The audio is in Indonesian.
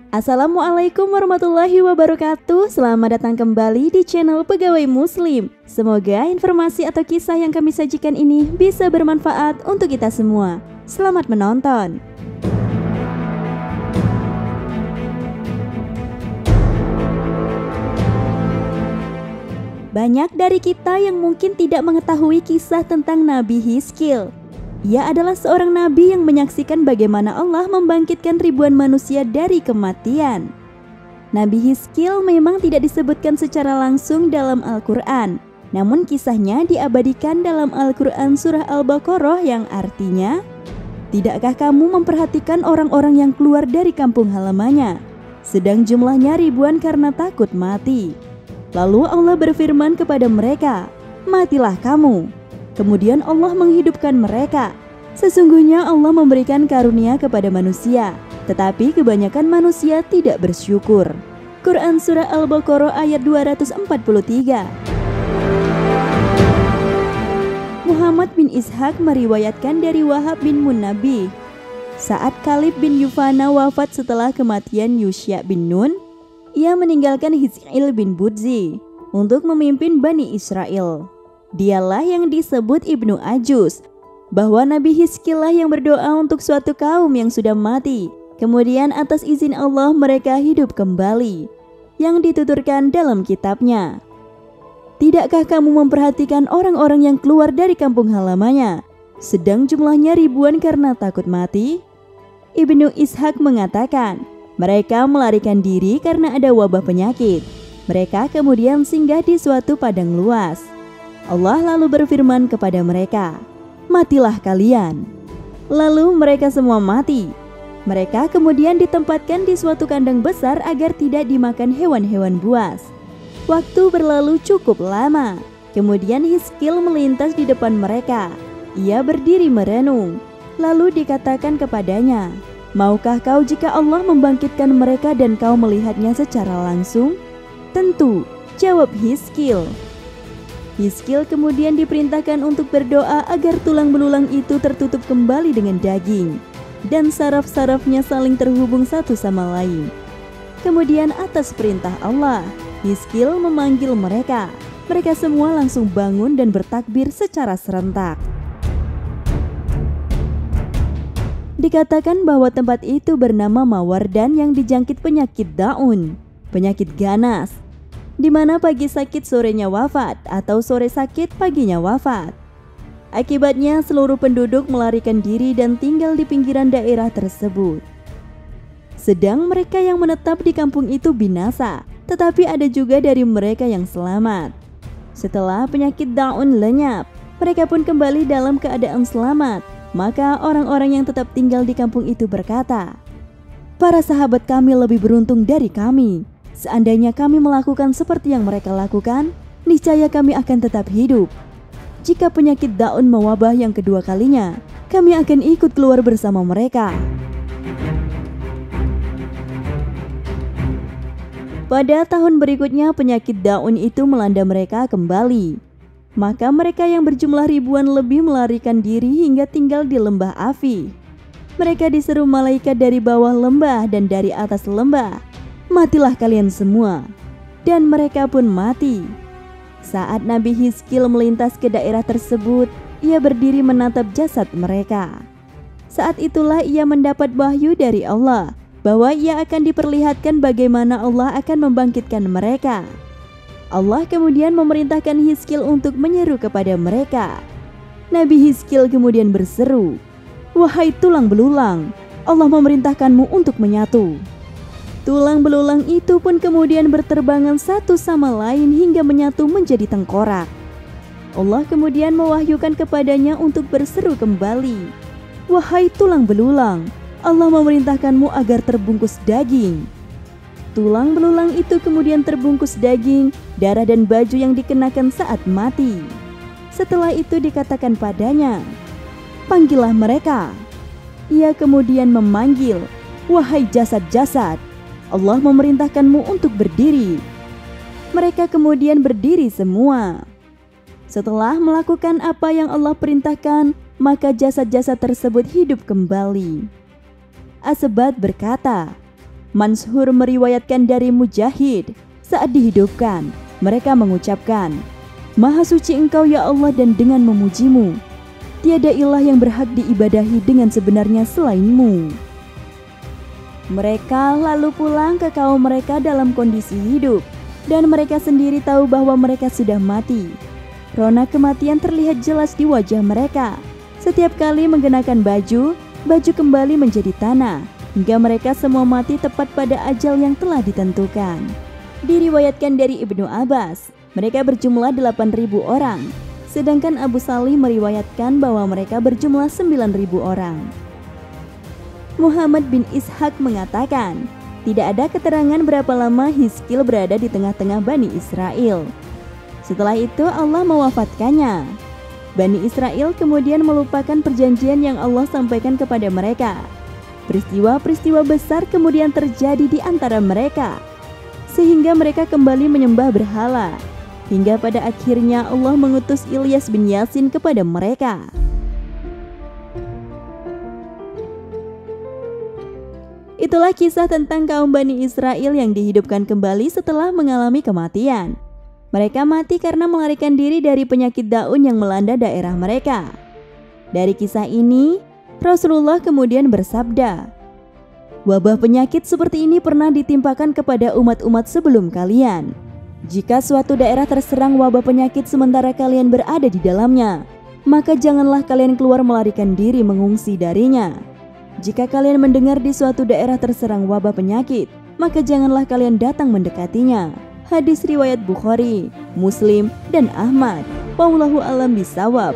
Assalamualaikum warahmatullahi wabarakatuh. Selamat datang kembali di channel Pegawai Muslim. Semoga informasi atau kisah yang kami sajikan ini bisa bermanfaat untuk kita semua. Selamat menonton. Banyak dari kita yang mungkin tidak mengetahui kisah tentang Nabi Hizkil. Ia adalah seorang nabi yang menyaksikan bagaimana Allah membangkitkan ribuan manusia dari kematian. Nabi Hizkil memang tidak disebutkan secara langsung dalam Al-Quran, namun kisahnya diabadikan dalam Al-Quran surah Al-Baqarah yang artinya, "Tidakkah kamu memperhatikan orang-orang yang keluar dari kampung halamannya, sedang jumlahnya ribuan karena takut mati. Lalu Allah berfirman kepada mereka, 'Matilah kamu.' Kemudian Allah menghidupkan mereka. Sesungguhnya Allah memberikan karunia kepada manusia, tetapi kebanyakan manusia tidak bersyukur." Quran Surah Al-Baqarah ayat 243. Muhammad bin Ishaq meriwayatkan dari Wahab bin Munabbih, saat Khalid bin Yufana wafat setelah kematian Yusya bin Nun, ia meninggalkan Hizkil bin Budzi untuk memimpin Bani Israel. Dialah yang disebut Ibnu Ajuz, bahwa Nabi Hizkil lah yang berdoa untuk suatu kaum yang sudah mati, kemudian atas izin Allah mereka hidup kembali, yang dituturkan dalam kitabnya. "Tidakkah kamu memperhatikan orang-orang yang keluar dari kampung halamannya, sedang jumlahnya ribuan karena takut mati?" Ibnu Ishaq mengatakan, mereka melarikan diri karena ada wabah penyakit. Mereka kemudian singgah di suatu padang luas. Allah lalu berfirman kepada mereka, "Matilah kalian." Lalu mereka semua mati. Mereka kemudian ditempatkan di suatu kandang besar agar tidak dimakan hewan-hewan buas. Waktu berlalu cukup lama. Kemudian Hizkil melintas di depan mereka. Ia berdiri merenung. Lalu dikatakan kepadanya, "Maukah kau jika Allah membangkitkan mereka dan kau melihatnya secara langsung?" "Tentu," jawab Hizkil. Hizkil kemudian diperintahkan untuk berdoa agar tulang belulang itu tertutup kembali dengan daging, dan saraf-sarafnya saling terhubung satu sama lain. Kemudian atas perintah Allah, Hizkil memanggil mereka. Mereka semua langsung bangun dan bertakbir secara serentak. Dikatakan bahwa tempat itu bernama Mawardan yang dijangkit penyakit daun, penyakit ganas, di mana pagi sakit sorenya wafat atau sore sakit paginya wafat. Akibatnya seluruh penduduk melarikan diri dan tinggal di pinggiran daerah tersebut. Sedang mereka yang menetap di kampung itu binasa, tetapi ada juga dari mereka yang selamat. Setelah penyakit daun lenyap, mereka pun kembali dalam keadaan selamat. Maka orang-orang yang tetap tinggal di kampung itu berkata, "Para sahabat kami lebih beruntung dari kami. Seandainya kami melakukan seperti yang mereka lakukan, niscaya kami akan tetap hidup. Jika penyakit daun mewabah yang kedua kalinya, kami akan ikut keluar bersama mereka." Pada tahun berikutnya penyakit daun itu melanda mereka kembali. Maka mereka yang berjumlah ribuan lebih melarikan diri hingga tinggal di lembah Afi. Mereka diseru malaikat dari bawah lembah dan dari atas lembah, "Matilah kalian semua." Dan mereka pun mati. Saat Nabi Hizkil melintas ke daerah tersebut, ia berdiri menatap jasad mereka. Saat itulah ia mendapat wahyu dari Allah bahwa ia akan diperlihatkan bagaimana Allah akan membangkitkan mereka. Allah kemudian memerintahkan Hizkil untuk menyeru kepada mereka. Nabi Hizkil kemudian berseru, "Wahai tulang belulang, Allah memerintahkanmu untuk menyatu." Tulang belulang itu pun kemudian berterbangan satu sama lain hingga menyatu menjadi tengkorak. Allah kemudian mewahyukan kepadanya untuk berseru kembali, "Wahai tulang belulang, Allah memerintahkanmu agar terbungkus daging." Tulang belulang itu kemudian terbungkus daging, darah dan baju yang dikenakan saat mati. Setelah itu dikatakan padanya, "Panggillah mereka." Ia kemudian memanggil, "Wahai jasad-jasad, Allah memerintahkanmu untuk berdiri." Mereka kemudian berdiri semua. Setelah melakukan apa yang Allah perintahkan, maka jasad-jasad tersebut hidup kembali. Asbat berkata, Manshur meriwayatkan dari Mujahid, saat dihidupkan, mereka mengucapkan, Maha suci Engkau ya Allah dan dengan memujimu. Tiada ilah yang berhak diibadahi dengan sebenarnya selainmu. Mereka lalu pulang ke kaum mereka dalam kondisi hidup, dan mereka sendiri tahu bahwa mereka sudah mati. Rona kematian terlihat jelas di wajah mereka. Setiap kali mengenakan baju kembali menjadi tanah, hingga mereka semua mati tepat pada ajal yang telah ditentukan. Diriwayatkan dari Ibnu Abbas, mereka berjumlah 8.000 orang, sedangkan Abu Salih meriwayatkan bahwa mereka berjumlah 9.000 orang. Muhammad bin Ishaq mengatakan, tidak ada keterangan berapa lama Hizkil berada di tengah-tengah Bani Israel. Setelah itu Allah mewafatkannya. Bani Israel kemudian melupakan perjanjian yang Allah sampaikan kepada mereka. Peristiwa-peristiwa besar kemudian terjadi di antara mereka, sehingga mereka kembali menyembah berhala, hingga pada akhirnya Allah mengutus Ilyas bin Yasin kepada mereka. Itulah kisah tentang kaum Bani Israel yang dihidupkan kembali setelah mengalami kematian. Mereka mati karena melarikan diri dari penyakit daun yang melanda daerah mereka. Dari kisah ini, Rasulullah kemudian bersabda, wabah penyakit seperti ini pernah ditimpakan kepada umat-umat sebelum kalian. Jika suatu daerah terserang wabah penyakit sementara kalian berada di dalamnya, maka janganlah kalian keluar melarikan diri mengungsi darinya. Jika kalian mendengar di suatu daerah terserang wabah penyakit, maka janganlah kalian datang mendekatinya. Hadis riwayat Bukhari, Muslim, dan Ahmad. Wallahu a'lam bishawab.